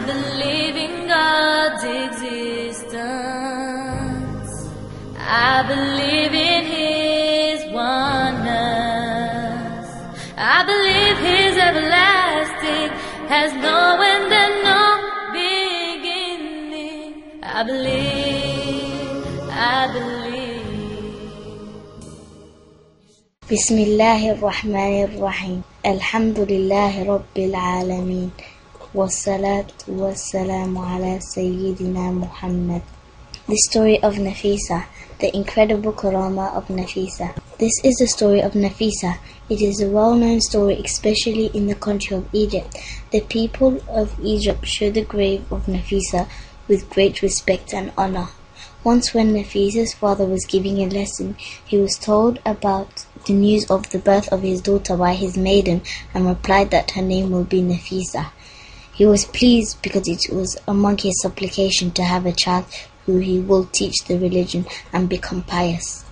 believe in God's existence. I believe in His oneness. I believe His everlasting has no end and no beginning. I believe. Bismillahir Rahmanir Rahim. Alhamdulillahi Rabbil Alameen. Wassalatu wassalamu ala Sayyidina Muhammad. The Story of Nafeesah, the incredible Karama of Nafeesah. This is the story of Nafeesah. It is a well-known story, especially in the country of Egypt. The people of Egypt show the grave of Nafeesah with great respect and honor. Once when Nafeesah's father was giving a lesson, he was told about the news of the birth of his daughter by his maiden and replied that her name will be Nafeesah. He was pleased because it was among his supplication to have a child who he will teach the religion and become pious.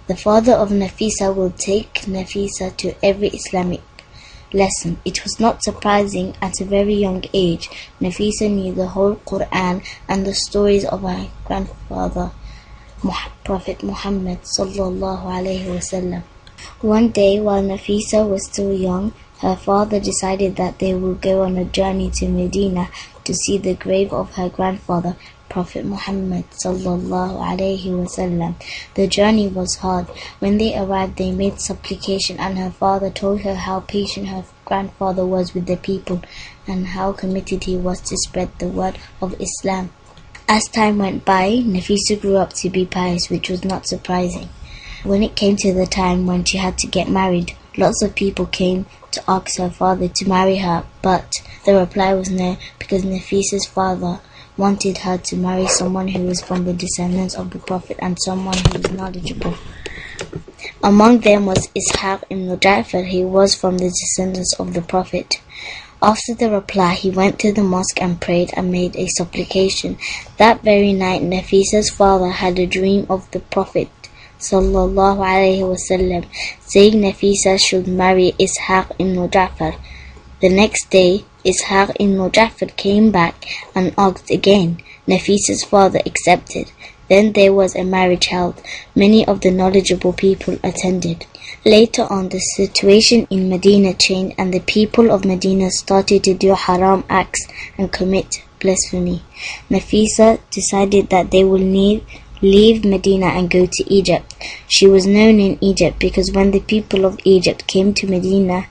The father of Nafeesah will take Nafeesah to every Islamic lesson. It was not surprising at a very young age. Nafeesah knew the whole Quran and the stories of her grandfather, Prophet Muhammad sallallahu alaihi wasallam. One day, while Nafeesah was still young, her father decided that they would go on a journey to Medina to see the grave of her grandfather, Prophet Muhammad sallallahu alaihi wasallam. The journey was hard. When they arrived, they made supplication, and her father told her how patient her grandfather was with the people and how committed he was to spread the word of Islam. As time went by, Nafeesah grew up to be pious, which was not surprising. When it came to the time when she had to get married, lots of people came to ask her father to marry her, but the reply was no, because Nafeesah's father wanted her to marry someone who was from the descendants of the Prophet and someone who was knowledgeable. Among them was Ishaq ibn Ja'far. He was from the descendants of the Prophet. After the reply, he went to the mosque and prayed and made a supplication. That very night, Nafeesah's father had a dream of the Prophet sallallahu alaihi wasallam saying Nafeesah should marry Ishaq ibn Ja'far. The next day, Ishaq ibn Ja'far came back and asked again. Nafeesah's father accepted. Then there was a marriage held. Many of the knowledgeable people attended. Later on, the situation in Medina changed and the people of Medina started to do haram acts and commit blasphemy. Nafeesah decided that they will leave Medina and go to Egypt. She was known in Egypt because when the people of Egypt came to Medina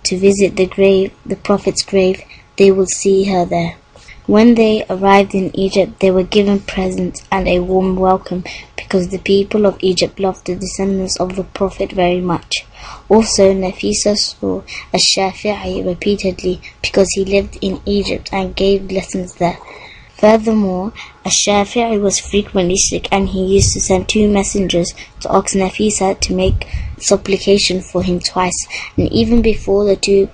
to visit the Prophet's grave, they would see her there. When they arrived in Egypt, they were given presents and a warm welcome because the people of Egypt loved the descendants of the Prophet very much. Also, Nafeesah saw Ash-Shafi'i repeatedly because he lived in Egypt and gave lessons there. Furthermore, Ash-Shafi'i was frequently sick and he used to send 2 messengers to ask Nafeesah to make supplication for him twice. And even before the 2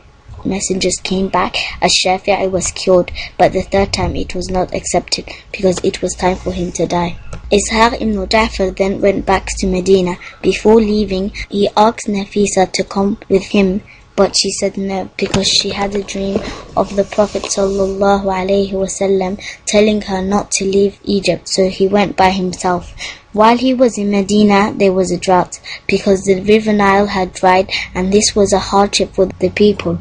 messengers came back, Ash-Shafi'i was cured, but the third time it was not accepted because it was time for him to die. Ishaq ibn Ja'far then went back to Medina. Before leaving, he asked Nafeesah to come with him, but she said no because she had a dream of the Prophet sallallahu alaihi wasallam telling her not to leave Egypt, so he went by himself. While he was in Medina, there was a drought because the river Nile had dried, and this was a hardship for the people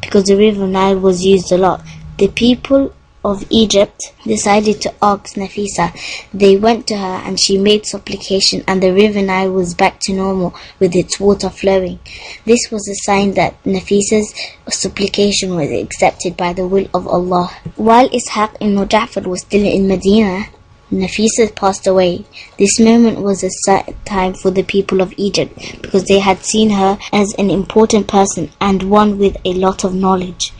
because the river Nile was used a lot. The people of Egypt decided to ask Nafeesah. They went to her and she made supplication, and the river Nile was back to normal with its water flowing. This was a sign that Nafeesah's supplication was accepted by the will of Allah. While Ishaq ibn Ja'far was still in Medina, Nafeesah passed away. This moment was a sad time for the people of Egypt because they had seen her as an important person and one with a lot of knowledge.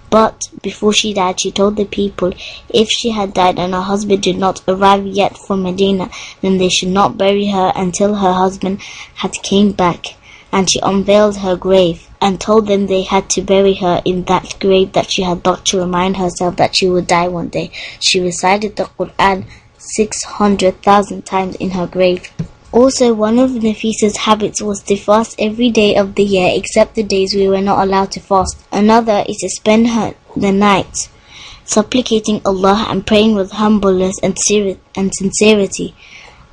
But before she died, she told the people if she had died and her husband did not arrive yet from Medina, then they should not bury her until her husband had came back. And she unveiled her grave and told them they had to bury her in that grave that she had dug to remind herself that she would die one day. She recited the Quran 600,000 times in her grave. Also, one of Nafeesah's habits was to fast every day of the year except the days we were not allowed to fast. Another is to spend the night supplicating Allah and praying with humbleness and sincerity,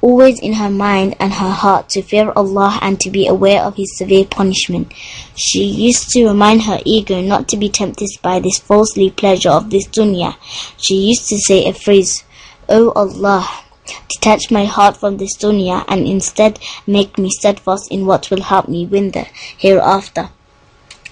always in her mind and her heart to fear Allah and to be aware of His severe punishment. She used to remind her ego not to be tempted by this falsely pleasure of this dunya. She used to say a phrase, "O Allah, detach my heart from this dunya and instead make me steadfast in what will help me win the hereafter."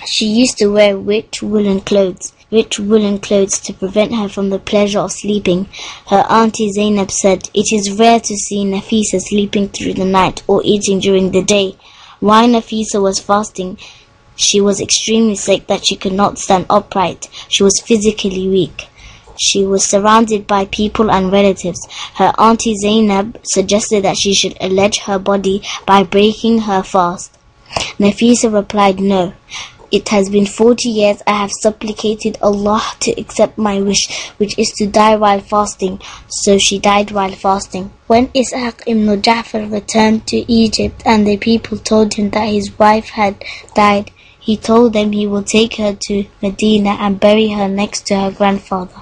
She used to wear rich woolen clothes to prevent her from the pleasure of sleeping. Her auntie Zainab said, "It is rare to see Nafeesah sleeping through the night or eating during the day." While Nafeesah was fasting, she was extremely sick that she could not stand upright. She was physically weak. She was surrounded by people and relatives. Her auntie Zainab suggested that she should allege her body by breaking her fast. Nafeesah replied, "No. It has been 40 years I have supplicated Allah to accept my wish, which is to die while fasting." So she died while fasting. When Ishaq ibn Ja'far returned to Egypt and the people told him that his wife had died, he told them he will take her to Medina and bury her next to her grandfather.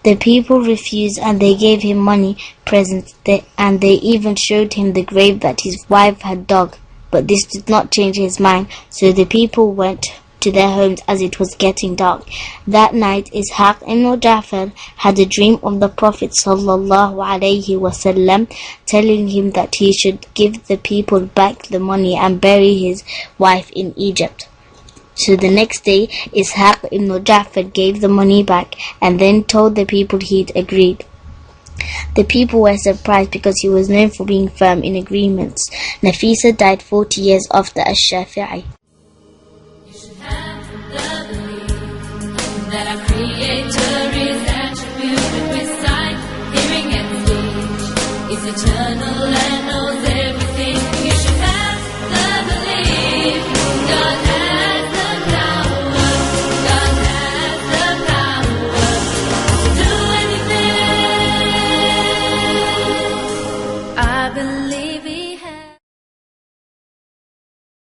The people refused and they gave him money, presents, and they even showed him the grave that his wife had dug. But this did not change his mind, so the people went to their homes as it was getting dark. That night, Ishaq ibn Ja'far had a dream of the Prophet ﷺ telling him that he should give the people back the money and bury his wife in Egypt. So the next day, Ishaq ibn Ja'far gave the money back and then told the people he'd agreed. The people were surprised because he was known for being firm in agreements. Nafeesah died 40 years after Ash-Shafi'i. You should have the belief that our Creator is attributed with sight, hearing and speech. It's eternal and